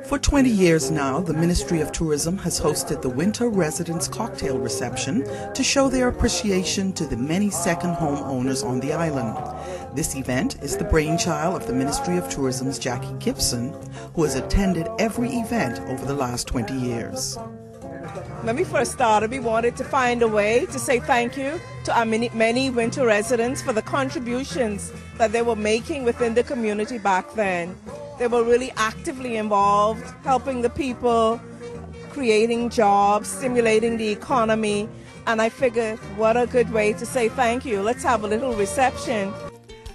For 20 years now, the Ministry of Tourism has hosted the Winter Residents Cocktail Reception to show their appreciation to the many second home owners on the island. This event is the brainchild of the Ministry of Tourism's Jackie Gibson, who has attended every event over the last 20 years. When we first started, we wanted to find a way to say thank you to our many winter residents for the contributions that they were making within the community back then. They were really actively involved, helping the people, creating jobs, stimulating the economy, and I figured what a good way to say thank you. Let's have a little reception.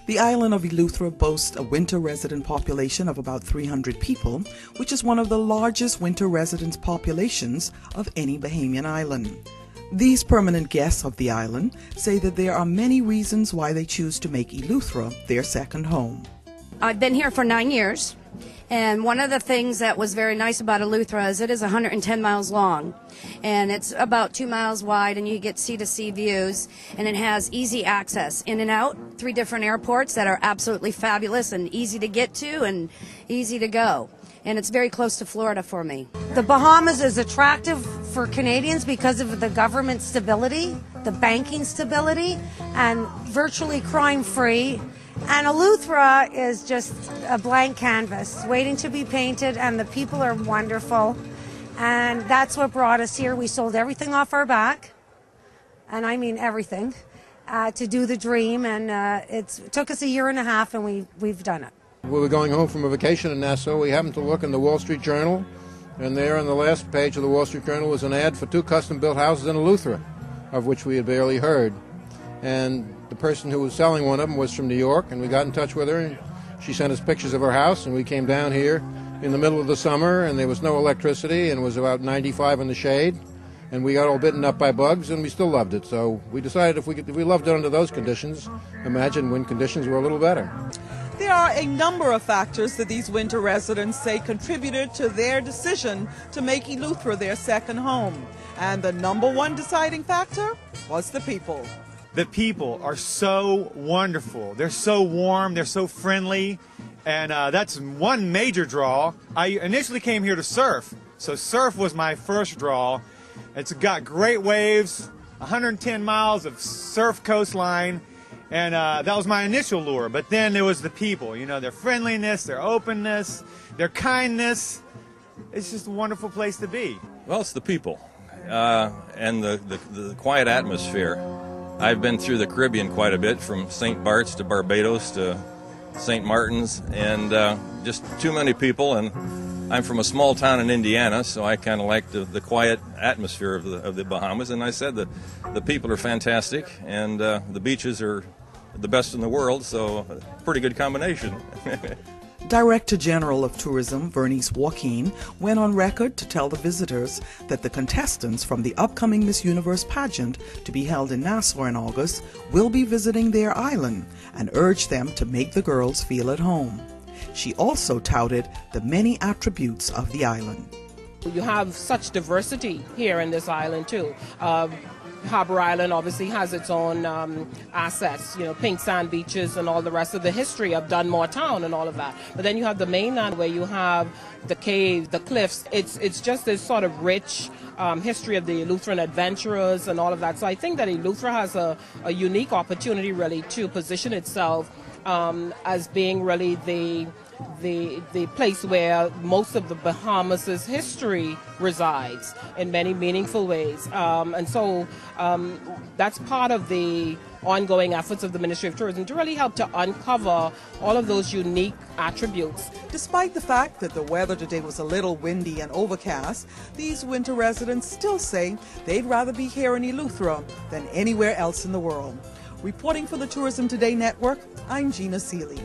The island of Eleuthera boasts a winter resident population of about 300 people, which is one of the largest winter residence populations of any Bahamian island. These permanent guests of the island say that there are many reasons why they choose to make Eleuthera their second home. I've been here for 9 years, and one of the things that was very nice about Eleuthera is it is 110 miles long, and it's about 2 miles wide, and you get sea-to-sea views, and it has easy access in and out, 3 different airports that are absolutely fabulous and easy to get to and easy to go. And it's very close to Florida for me. The Bahamas is attractive for Canadians because of the government stability, the banking stability, and virtually crime-free. And Eleuthera is just a blank canvas waiting to be painted, and the people are wonderful. And that's what brought us here. We sold everything off our back, and I mean everything, to do the dream. And it took us a year and a half, and we've done it. We were going home from a vacation in Nassau. We happened to look in the Wall Street Journal, and there on the last page of the Wall Street Journal was an ad for 2 custom-built houses in Eleuthera, of which we had barely heard. And the person who was selling one of them was from New York, and we got in touch with her, and she sent us pictures of her house, and we came down here in the middle of the summer, and there was no electricity, and it was about 95 in the shade, and we got all bitten up by bugs, and we still loved it. So we decided if we loved it under those conditions, imagine when conditions were a little better. There are a number of factors that these winter residents say contributed to their decision to make Eleuthera their second home. And the number one deciding factor was the people. The people are so wonderful. They're so warm, they're so friendly, and that's one major draw. I initially came here to surf, so surf was my first draw. It's got great waves, 110 miles of surf coastline, and that was my initial lure. But then there was the people, you know, their friendliness, their openness, their kindness. It's just a wonderful place to be. Well, it's the people and the quiet atmosphere. I've been through the Caribbean quite a bit, from St. Bart's to Barbados to St. Martin's, and just too many people. And I'm from a small town in Indiana, so I kind of like the quiet atmosphere of the Bahamas. And I said that the people are fantastic, and the beaches are the best in the world, so a pretty good combination. Director General of Tourism, Vernice Joaquin, went on record to tell the visitors that the contestants from the upcoming Miss Universe pageant, to be held in Nassau in August, will be visiting their island, and urged them to make the girls feel at home. She also touted the many attributes of the island. You have such diversity here in this island too. Harbor Island obviously has its own assets, you know, pink sand beaches and all the rest of the history of Dunmore Town and all of that. But then you have the mainland where you have the caves, the cliffs. It's just this sort of rich history of the Eleutheran adventurers and all of that. So I think that Eleuthera has a unique opportunity really to position itself as being really the place where most of the Bahamas' history resides in many meaningful ways. And so that's part of the ongoing efforts of the Ministry of Tourism to really help to uncover all of those unique attributes. Despite the fact that the weather today was a little windy and overcast, these winter residents still say they'd rather be here in Eleuthera than anywhere else in the world. Reporting for the Tourism Today Network, I'm Gina Seeley.